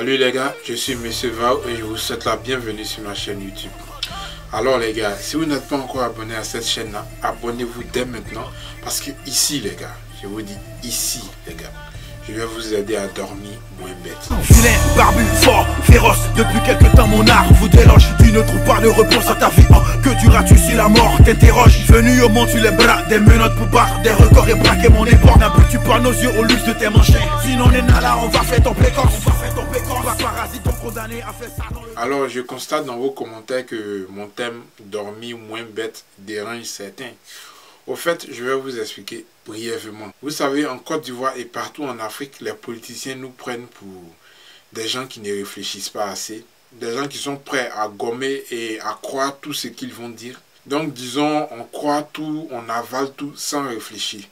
Salut les gars, je suis Monsieur Vao et je vous souhaite la bienvenue sur ma chaîne YouTube. Alors les gars, si vous n'êtes pas encore abonné à cette chaîne là, abonnez-vous dès maintenant parce que ici les gars, je vous dis ici les gars, je vais vous aider à dormir moins bête. Vilain, barbu, fort, féroce, depuis quelque temps mon art vous déloge. Tu ne trouves pas de réponse à ta vie, oh, que diras-tu si la mort t'interroge? Venu au monde sur les bras, des menottes pour battre, des records et braquer mon époque. N'appelles-tu pas nos yeux au luxe de tes manchets? Sinon on est là, on va faire ton précoce, on va parasite, ton condamné à faire ça dans le... Alors je constate dans vos commentaires que mon thème dormir moins bête dérange certains. Au fait, je vais vous expliquer brièvement. Vous savez, en Côte d'Ivoire et partout en Afrique, les politiciens nous prennent pour des gens qui ne réfléchissent pas assez. Des gens qui sont prêts à gommer et à croire tout ce qu'ils vont dire. Donc, disons, on croit tout, on avale tout sans réfléchir.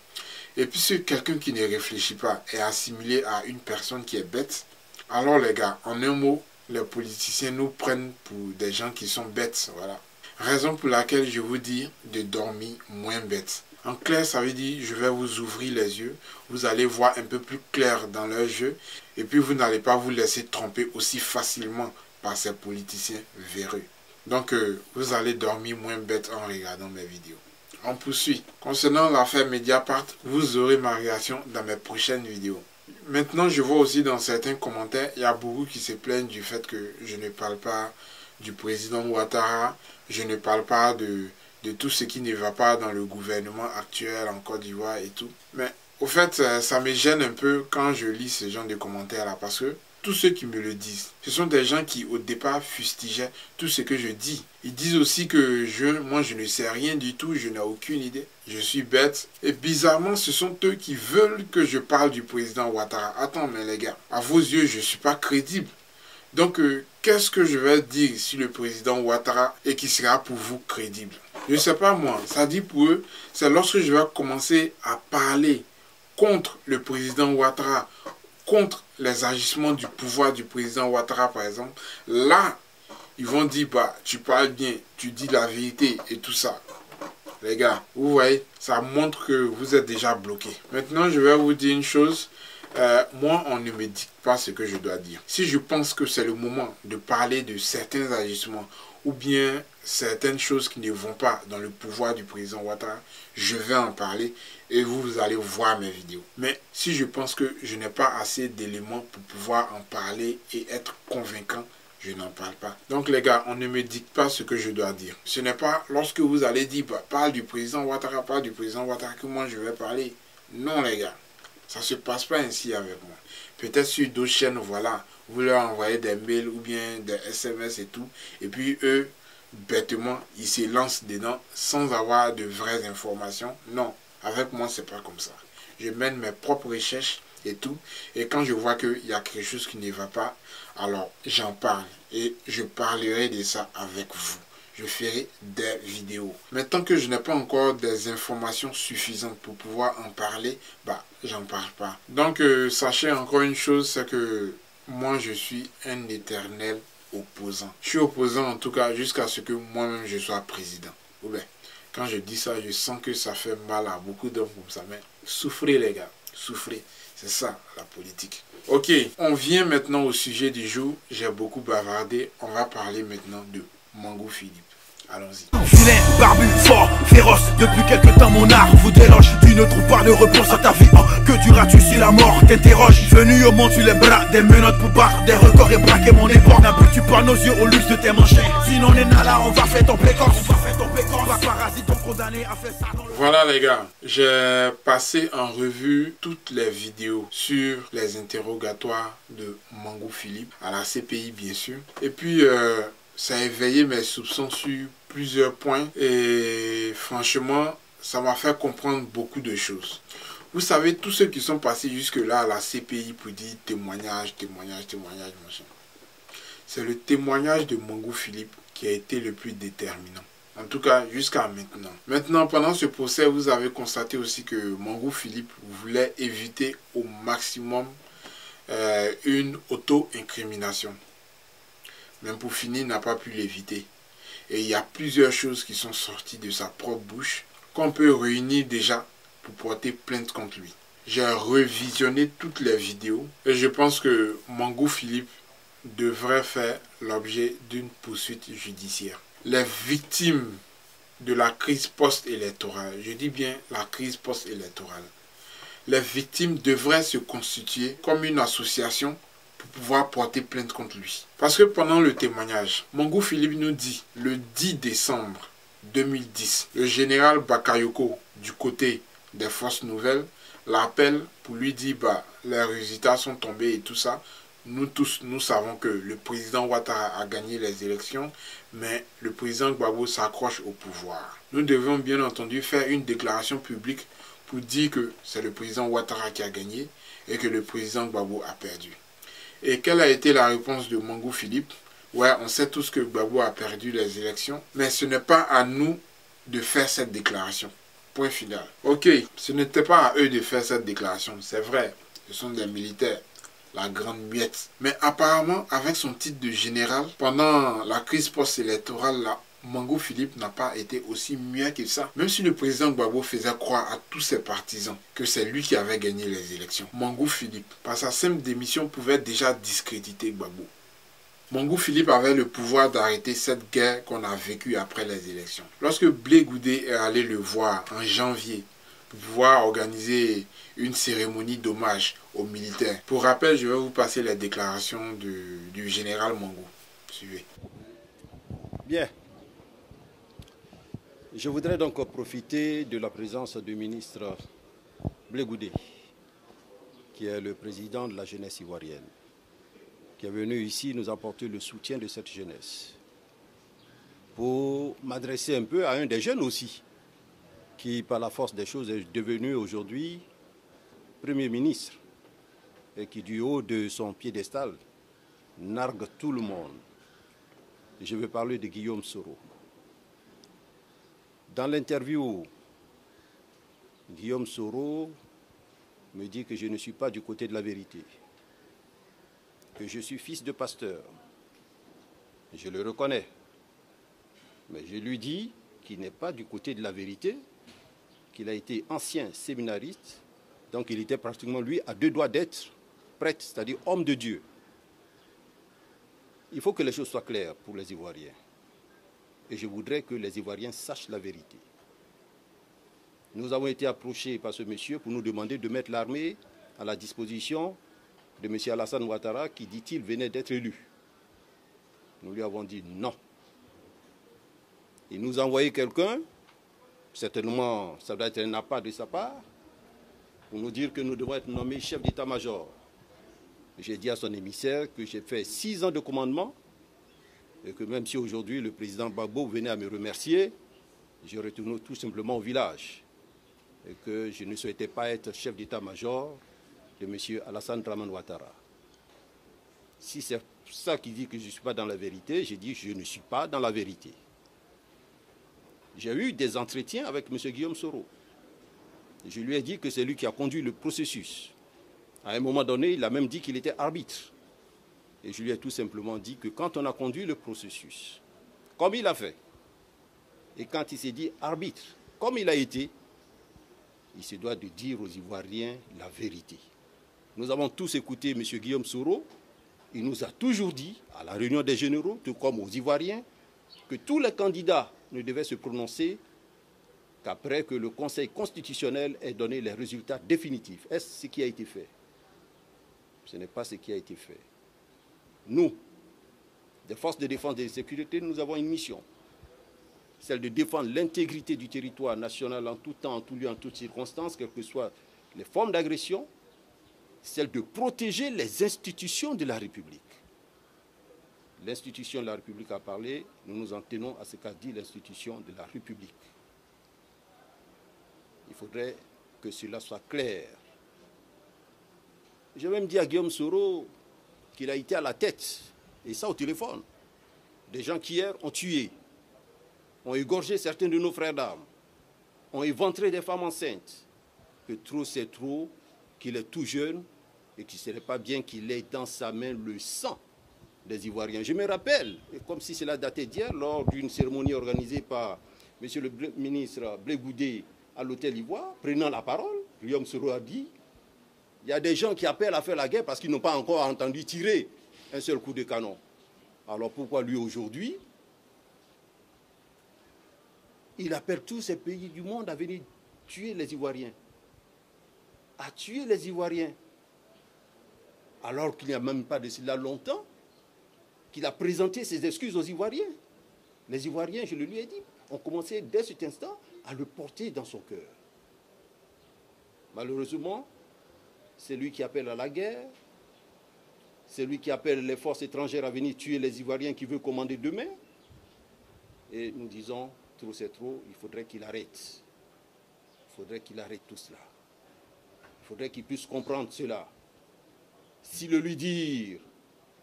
Et puis, si quelqu'un qui ne réfléchit pas est assimilé à une personne qui est bête, alors les gars, en un mot, les politiciens nous prennent pour des gens qui sont bêtes, voilà. Raison pour laquelle je vous dis de dormir moins bête. En clair, ça veut dire je vais vous ouvrir les yeux. Vous allez voir un peu plus clair dans leur jeu. Et puis vous n'allez pas vous laisser tromper aussi facilement par ces politiciens véreux. Donc vous allez dormir moins bête en regardant mes vidéos. On poursuit. Concernant l'affaire Mediapart, vous aurez ma réaction dans mes prochaines vidéos. Maintenant, je vois aussi dans certains commentaires, il y a beaucoup qui se plaignent du fait que je ne parle pas du président Ouattara. Je ne parle pas de tout ce qui ne va pas dans le gouvernement actuel en Côte d'Ivoire et tout. Mais au fait, ça me gêne un peu quand je lis ce genre de commentaires-là. Parce que tous ceux qui me le disent, ce sont des gens qui au départ fustigeaient tout ce que je dis. Ils disent aussi que moi je ne sais rien du tout, je n'ai aucune idée. Je suis bête. Et bizarrement, ce sont eux qui veulent que je parle du président Ouattara. Attends, mais les gars, à vos yeux, je ne suis pas crédible. Donc, qu'est-ce que je vais dire sur le président Ouattara et qui sera pour vous crédible? Je ne sais pas moi, ça dit pour eux, c'est lorsque je vais commencer à parler contre le président Ouattara, contre les agissements du pouvoir du président Ouattara par exemple, là, ils vont dire, bah, tu parles bien, tu dis la vérité et tout ça. Les gars, vous voyez, ça montre que vous êtes déjà bloqués. Maintenant, je vais vous dire une chose. Moi, on ne me dit pas ce que je dois dire. Si je pense que c'est le moment de parler de certains agissements ou bien certaines choses qui ne vont pas dans le pouvoir du président Ouattara, je vais en parler et vous allez voir mes vidéos. Mais si je pense que je n'ai pas assez d'éléments pour pouvoir en parler et être convaincant, je n'en parle pas. Donc les gars, on ne me dit pas ce que je dois dire. Ce n'est pas lorsque vous allez dire bah, parle du président Ouattara, parle du président Ouattara que moi je vais parler. Non les gars. Ça ne se passe pas ainsi avec moi. Peut-être sur d'autres chaînes, voilà, vous leur envoyez des mails ou bien des SMS et tout. Et puis eux, bêtement, ils se lancent dedans sans avoir de vraies informations. Non, avec moi, c'est pas comme ça. Je mène mes propres recherches et tout. Et quand je vois qu'il y a quelque chose qui ne va pas, alors j'en parle. Et je parlerai de ça avec vous. Je ferai des vidéos. Mais tant que je n'ai pas encore des informations suffisantes pour pouvoir en parler, bah, j'en parle pas. Donc, sachez encore une chose, c'est que moi, je suis un éternel opposant. Je suis opposant en tout cas jusqu'à ce que moi-même je sois président. Ou bien, quand je dis ça, je sens que ça fait mal à beaucoup d'hommes comme ça. Mais souffrez les gars, souffrez. C'est ça la politique. Ok, on vient maintenant au sujet du jour. J'ai beaucoup bavardé. On va parler maintenant de Mangou Philippe. Allons-y. Vilain, barbu, fort, féroce, depuis quelque temps mon art vous déloge. Tu ne trouves pas de réponse à ta vie, oh, que diras-tu si la mort t'interroge? Venu au monde sur les bras, des menottes pour battre, des records et braquer mon époque. N'appelles-tu pas nos yeux au luxe de tes manchets? Sinon on est là, on va faire ton précoce, on va parasite, ton condamné à faire ça dans le... Voilà les gars, j'ai passé en revue toutes les vidéos sur les interrogatoires de Mangou Philippe, à la CPI bien sûr. Et puis... ça a éveillé mes soupçons sur plusieurs points et franchement, ça m'a fait comprendre beaucoup de choses. Vous savez, tous ceux qui sont passés jusque-là à la CPI pour dire témoignage, machin. C'est le témoignage de Mangou Philippe qui a été le plus déterminant. En tout cas, jusqu'à maintenant. Maintenant, pendant ce procès, vous avez constaté aussi que Mangou Philippe voulait éviter au maximum une auto-incrimination. Même pour finir, il n'a pas pu l'éviter. Et il y a plusieurs choses qui sont sorties de sa propre bouche qu'on peut réunir déjà pour porter plainte contre lui. J'ai revisionné toutes les vidéos et je pense que Mangou Philippe devrait faire l'objet d'une poursuite judiciaire. Les victimes de la crise post-électorale, je dis bien la crise post-électorale, les victimes devraient se constituer comme une association pour pouvoir porter plainte contre lui. Parce que pendant le témoignage, Mangou Philippe nous dit, le 10 décembre 2010, le général Bakayoko, du côté des forces nouvelles, l'appelle pour lui dire les résultats sont tombés et tout ça. Nous tous, nous savons que le président Ouattara a gagné les élections, mais le président Gbagbo s'accroche au pouvoir. Nous devons bien entendu faire une déclaration publique pour dire que c'est le président Ouattara qui a gagné et que le président Gbagbo a perdu. Et quelle a été la réponse de Mangou Philippe? Ouais, on sait tous que Gbagbo a perdu les élections, mais ce n'est pas à nous de faire cette déclaration. Point final. Ok, ce n'était pas à eux de faire cette déclaration, c'est vrai, ce sont des militaires. La grande muette. Mais apparemment, avec son titre de général, pendant la crise post-électorale, Mangou Philippe n'a pas été aussi muet que ça. Même si le président Gbagbo faisait croire à tous ses partisans que c'est lui qui avait gagné les élections. Mangou Philippe, par sa simple démission, pouvait déjà discréditer Gbagbo. Mangou Philippe avait le pouvoir d'arrêter cette guerre qu'on a vécue après les élections. Lorsque Blé Goudé est allé le voir en janvier, pour pouvoir organiser une cérémonie d'hommage aux militaires. Pour rappel, je vais vous passer les déclarations du général Mangou. Suivez. Bien. Je voudrais donc profiter de la présence du ministre Blé Goudé, qui est le président de la jeunesse ivoirienne, qui est venu ici nous apporter le soutien de cette jeunesse, pour m'adresser un peu à un des jeunes aussi, qui, par la force des choses, est devenu aujourd'hui Premier ministre et qui, du haut de son piédestal, nargue tout le monde. Je veux parler de Guillaume Soro. Dans l'interview, Guillaume Soro me dit que je ne suis pas du côté de la vérité, que je suis fils de pasteur. Je le reconnais. Mais je lui dis qu'il n'est pas du côté de la vérité, qu'il a été ancien séminariste, donc il était pratiquement, lui, à deux doigts d'être prêtre, c'est-à-dire homme de Dieu. Il faut que les choses soient claires pour les Ivoiriens. Et je voudrais que les Ivoiriens sachent la vérité. Nous avons été approchés par ce monsieur pour nous demander de mettre l'armée à la disposition de M. Alassane Ouattara, qui, dit-il, venait d'être élu. Nous lui avons dit non. Il nous a envoyé quelqu'un. Certainement, ça doit être un appât de sa part, pour nous dire que nous devons être nommés chef d'état-major. J'ai dit à son émissaire que j'ai fait 6 ans de commandement et que même si aujourd'hui le président Gbagbo venait à me remercier, je retourne tout simplement au village et que je ne souhaitais pas être chef d'état-major de M. Alassane Dramane Ouattara. Si c'est ça qui dit que je ne suis pas dans la vérité, j'ai dit que je ne suis pas dans la vérité. J'ai eu des entretiens avec M. Guillaume Soro. Je lui ai dit que c'est lui qui a conduit le processus. À un moment donné, il a même dit qu'il était arbitre. Et je lui ai tout simplement dit que quand on a conduit le processus, comme il a fait, et quand il s'est dit arbitre, comme il a été, il se doit de dire aux Ivoiriens la vérité. Nous avons tous écouté M. Guillaume Soro. Il nous a toujours dit, à la réunion des généraux, tout comme aux Ivoiriens, que tous les candidats ne devaient se prononcer qu'après que le Conseil constitutionnel ait donné les résultats définitifs. Est-ce ce qui a été fait? Ce n'est pas ce qui a été fait. Nous, des forces de défense et de sécurité, nous avons une mission. Celle de défendre l'intégrité du territoire national en tout temps, en tout lieu, en toutes circonstances, quelles que soient les formes d'agression. Celle de protéger les institutions de la République. L'institution de la République a parlé, nous nous en tenons à ce qu'a dit l'institution de la République. Il faudrait que cela soit clair. J'ai même dit à Guillaume Soro qu'il a été à la tête, et ça au téléphone, des gens qui hier ont tué, ont égorgé certains de nos frères d'armes, ont éventré des femmes enceintes, que trop c'est trop, qu'il est tout jeune et qu'il ne serait pas bien qu'il ait dans sa main le sang des Ivoiriens. Je me rappelle, comme si cela datait d'hier, lors d'une cérémonie organisée par M. le ministre Blé Goudé à l'hôtel Ivoire, prenant la parole, Guillaume Soro a dit, il y a des gens qui appellent à faire la guerre parce qu'ils n'ont pas encore entendu tirer. un seul coup de canon. Alors pourquoi lui aujourd'hui, il appelle tous ces pays du monde à venir tuer les Ivoiriens, à tuer les Ivoiriens, alors qu'il n'y a même pas de cela longtemps qu'il a présenté ses excuses aux Ivoiriens. Les Ivoiriens, je le lui ai dit, ont commencé dès cet instant à le porter dans son cœur. Malheureusement, c'est lui qui appelle à la guerre, c'est lui qui appelle les forces étrangères à venir tuer les Ivoiriens qui veulent commander demain. Et nous disons, trop c'est trop, il faudrait qu'il arrête. Il faudrait qu'il arrête tout cela. Il faudrait qu'il puisse comprendre cela. Si le lui dire,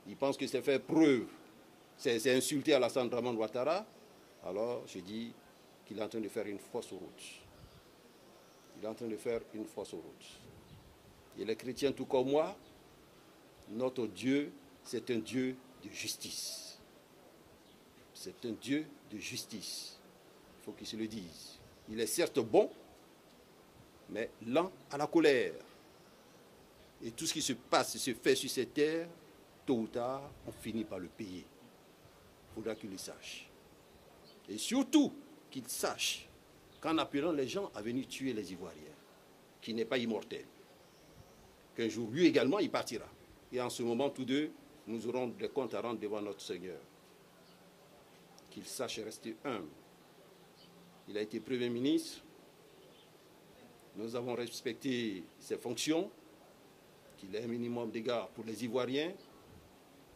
il pense que c'est faire preuve, c'est insulter Alassane Dramane Ouattara, alors je dis qu'il est en train de faire une fausse route. Il est en train de faire une fausse route. Et les chrétiens, tout comme moi, notre Dieu, c'est un Dieu de justice. C'est un Dieu de justice. Il faut qu'il se le dise. Il est certes bon, mais lent à la colère. Et tout ce qui se passe, se fait sur cette terre, tôt ou tard, on finit par le payer. Il faudra qu'il le sache. Et surtout, qu'il sache qu'en appelant les gens à venir tuer les Ivoiriens, qu'il n'est pas immortel, qu'un jour, lui également, il partira. Et en ce moment, tous deux, nous aurons des comptes à rendre devant notre Seigneur. Qu'il sache rester humble. Il a été Premier ministre. Nous avons respecté ses fonctions. Qu'il ait un minimum d'égards pour les Ivoiriens.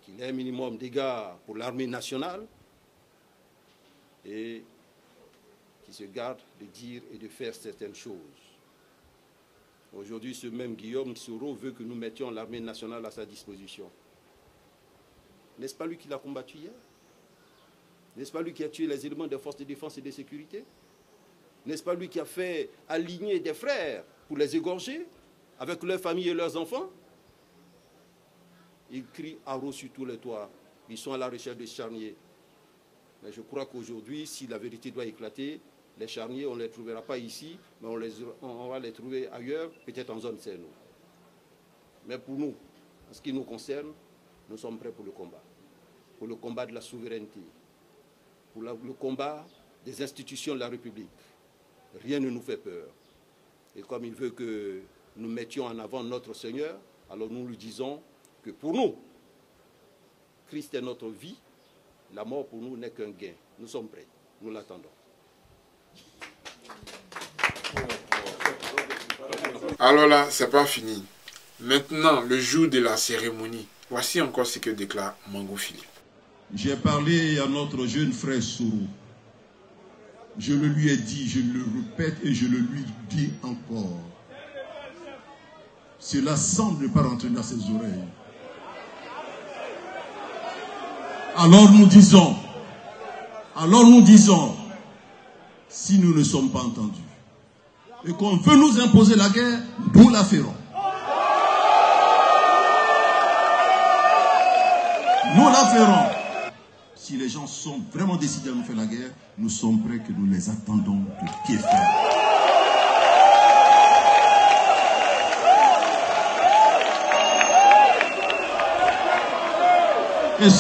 Qu'il ait un minimum d'égards pour l'armée nationale. Et qu'il se garde de dire et de faire certaines choses. Aujourd'hui, ce même Guillaume Soro veut que nous mettions l'armée nationale à sa disposition. N'est-ce pas lui qui l'a combattu hier? N'est-ce pas lui qui a tué les éléments des forces de défense et de sécurité? N'est-ce pas lui qui a fait aligner des frères pour les égorger avec leurs familles et leurs enfants? Ils crient haro sur tous les toits. Ils sont à la recherche des charniers. Mais je crois qu'aujourd'hui, si la vérité doit éclater, les charniers, on ne les trouvera pas ici, mais on va les trouver ailleurs, peut-être en zone CNO. Mais pour nous, en ce qui nous concerne, nous sommes prêts pour le combat de la souveraineté, pour le combat des institutions de la République. Rien ne nous fait peur. Et comme il veut que nous mettions en avant notre Seigneur, alors nous lui disons que pour nous, Christ est notre vie, la mort pour nous n'est qu'un gain. Nous sommes prêts, nous l'attendons. Alors là, c'est pas fini. Maintenant, le jour de la cérémonie, voici encore ce que déclare Mangou Philippe. J'ai parlé à notre jeune frère Soro. Je le lui ai dit, je le répète et je le lui dis encore. Cela semble ne pas rentrer dans ses oreilles. Alors nous disons, si nous ne sommes pas entendus, et qu'on veut nous imposer la guerre, nous la ferons. Nous la ferons. Si les gens sont vraiment décidés à nous faire la guerre, nous sommes prêts que nous les attendons de pied ferme. Et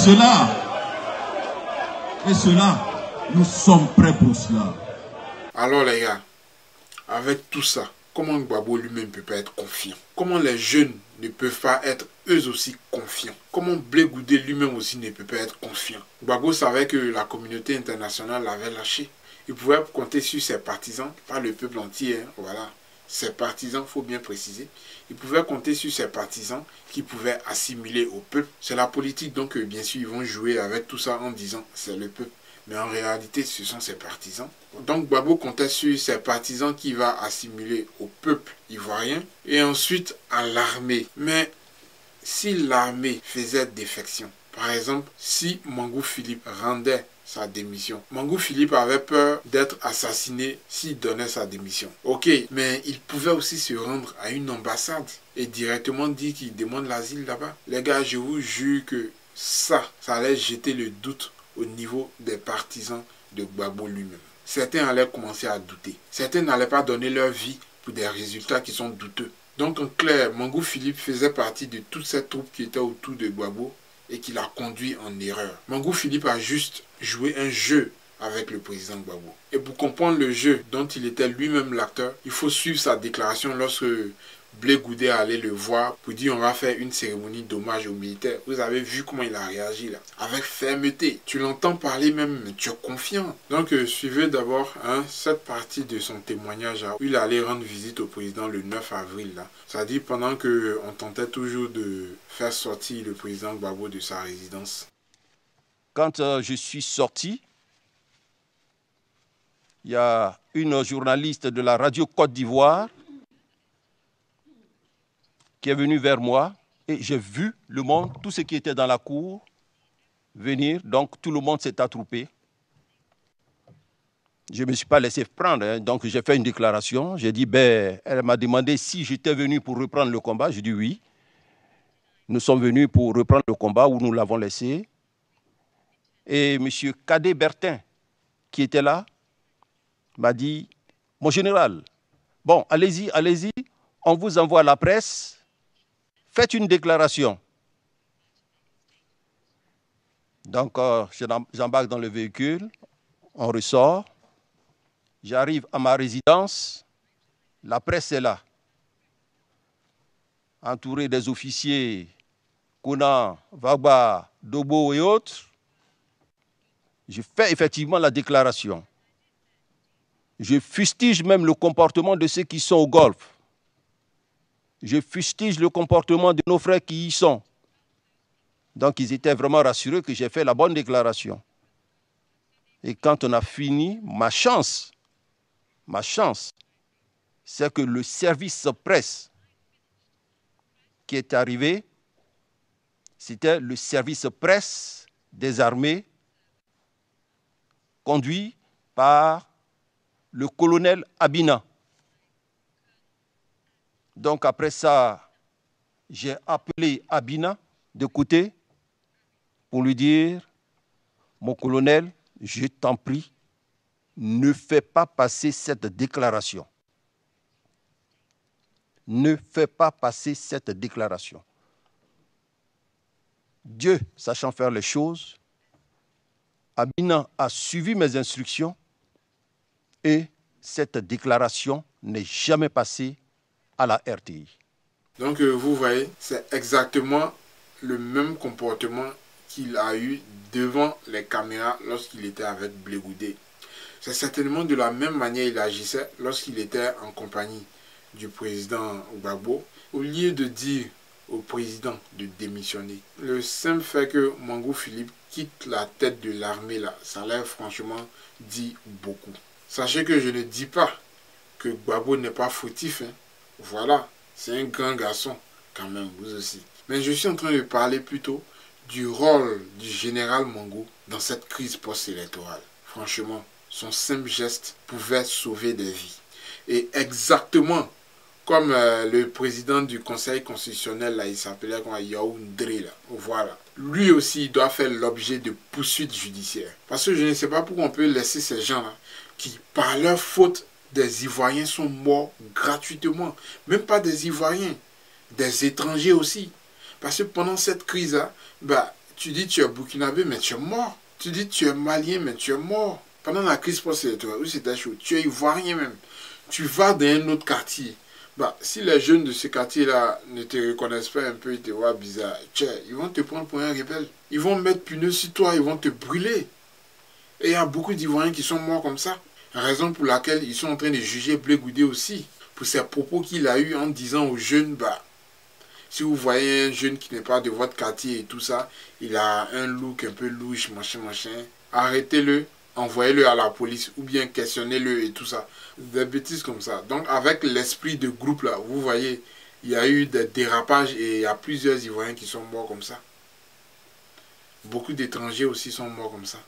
cela, nous sommes prêts pour cela. Alors les gars, avec tout ça, comment Gbagbo lui-même ne peut pas être confiant? Comment les jeunes ne peuvent pas être eux aussi confiants? Comment Blé Goudé lui-même aussi ne peut pas être confiant? Gbagbo savait que la communauté internationale l'avait lâché. Il pouvait compter sur ses partisans, pas le peuple entier, hein, voilà. Ses partisans, il faut bien préciser. Il pouvait compter sur ses partisans qui pouvaient assimiler au peuple. C'est la politique, donc bien sûr, ils vont jouer avec tout ça en disant c'est le peuple. Mais en réalité, ce sont ses partisans. Donc Gbagbo comptait sur ses partisans qui va assimiler au peuple ivoirien et ensuite à l'armée. Mais si l'armée faisait défection, par exemple, si Mangou Philippe rendait sa démission, Mangou Philippe avait peur d'être assassiné s'il donnait sa démission. Ok, mais il pouvait aussi se rendre à une ambassade et directement dire qu'il demande l'asile là-bas. Les gars, je vous jure que ça allait jeter le doute au niveau des partisans de Gbagbo lui-même. Certains allaient commencer à douter. Certains n'allaient pas donner leur vie pour des résultats qui sont douteux. Donc en clair, Mangou Philippe faisait partie de toute cette troupe qui était autour de Gbagbo et qui l'a conduit en erreur. Mangou Philippe a juste joué un jeu avec le président Gbagbo. Et pour comprendre le jeu dont il était lui-même l'acteur, il faut suivre sa déclaration lorsque Blé Goudé allait le voir pour dire on va faire une cérémonie d'hommage aux militaires. Vous avez vu comment il a réagi là, avec fermeté. Tu l'entends parler même, mais tu es confiant. Donc suivez d'abord cette partie de son témoignage où il allait rendre visite au président le 9 avril là. C'est-à-dire pendant qu'on tentait toujours de faire sortir le président Gbagbo de sa résidence. Quand je suis sorti, il y a une journaliste de la radio Côte d'Ivoire qui est venue vers moi et j'ai vu le monde, tout ce qui était dans la cour, venir. Donc tout le monde s'est attroupé. Je ne me suis pas laissé prendre, donc j'ai fait une déclaration. J'ai dit, elle m'a demandé si j'étais venu pour reprendre le combat. J'ai dit oui. Nous sommes venus pour reprendre le combat où nous l'avons laissé. Et M. Cadet Bertin, qui était là, m'a dit, mon général, bon, allez-y, allez-y, on vous envoie la presse, faites une déclaration. Donc, j'embarque dans le véhicule, on ressort, j'arrive à ma résidence, la presse est là, entouré des officiers, Kounan, Vagba, Dobo et autres. Je fais effectivement la déclaration. Je fustige même le comportement de ceux qui sont au Golfe. Je fustige le comportement de nos frères qui y sont. Donc, ils étaient vraiment rassurés que j'ai fait la bonne déclaration. Et quand on a fini, ma chance, c'est que le service presse qui est arrivé, c'était le service presse des armées conduit par le colonel Abina. Donc après ça, j'ai appelé Abina de côté pour lui dire, mon colonel, je t'en prie, ne fais pas passer cette déclaration. Ne fais pas passer cette déclaration. Dieu, sachant faire les choses, Abina a suivi mes instructions et cette déclaration n'est jamais passée à la RTI. Donc vous voyez, c'est exactement le même comportement qu'il a eu devant les caméras lorsqu'il était avec Blé Goudé. C'est certainement de la même manière qu'il agissait lorsqu'il était en compagnie du président Gbagbo. Au lieu de dire au président de démissionner, le simple fait que Mangou Philippe quitte la tête de l'armée là, ça l'a franchement dit beaucoup. Sachez que je ne dis pas que Gbagbo n'est pas fautif. Voilà, c'est un grand garçon quand même, vous aussi. Mais je suis en train de parler plutôt du rôle du général Mangou dans cette crise post-électorale. Franchement, son simple geste pouvait sauver des vies. Et exactement comme le président du Conseil constitutionnel, là, il s'appelait Yaoundé, là, voilà. Lui aussi, il doit faire l'objet de poursuites judiciaires. Parce que je ne sais pas pourquoi on peut laisser ces gens-là qui, par leur faute, des Ivoiriens sont morts gratuitement. Même pas des Ivoiriens, des étrangers aussi. Parce que pendant cette crise-là, tu dis tu es burkinabé, mais tu es mort. Tu dis tu es malien, mais tu es mort. Pendant la crise post-électorale, où c'était chaud, tu es Ivoirien même. Tu vas dans un autre quartier. Si les jeunes de ce quartier-là ne te reconnaissent pas un peu, ils te voient bizarre, ils vont te prendre pour un rebelle. Ils vont mettre pneus sur toi, ils vont te brûler. Et il y a beaucoup d'Ivoiriens qui sont morts comme ça. Raison pour laquelle ils sont en train de juger Blé Goudé aussi. Pour ses propos qu'il a eu en disant aux jeunes, si vous voyez un jeune qui n'est pas de votre quartier et tout ça, il a un look un peu louche, machin, arrêtez-le, envoyez-le à la police ou bien questionnez-le et tout ça. Des bêtises comme ça. Donc avec l'esprit de groupe là, vous voyez, il y a eu des dérapages et il y a plusieurs Ivoiriens qui sont morts comme ça. Beaucoup d'étrangers aussi sont morts comme ça.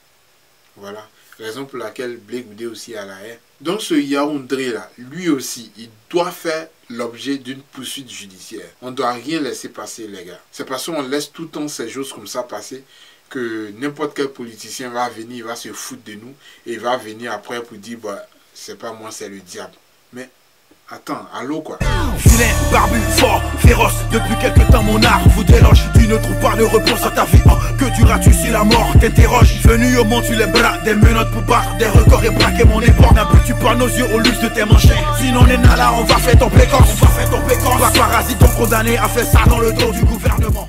Voilà. Raison pour laquelle Blé Goudé aussi a la haine. Donc ce Yaoundé là, lui aussi, il doit faire l'objet d'une poursuite judiciaire. On ne doit rien laisser passer les gars. C'est parce qu'on laisse tout le temps ces choses comme ça passer que n'importe quel politicien va venir, il va se foutre de nous et il va venir après pour dire c'est pas moi, c'est le diable. Mais attends, allô quoi. Vilain, barbu, fort, féroce, depuis quelque temps mon art vous déloge d'une ne trouves pas de réponse à ta vie. Que duras-tu si la mort t'interroge? Venu au monde sur les bras, des menottes pour battre des records et braquer mon époque. N'habitues pas nos yeux au luxe de tes manchettes. Sinon on est là, on va faire ton pécor. Pas parasite, donc condamné à faire ça dans le dos du gouvernement.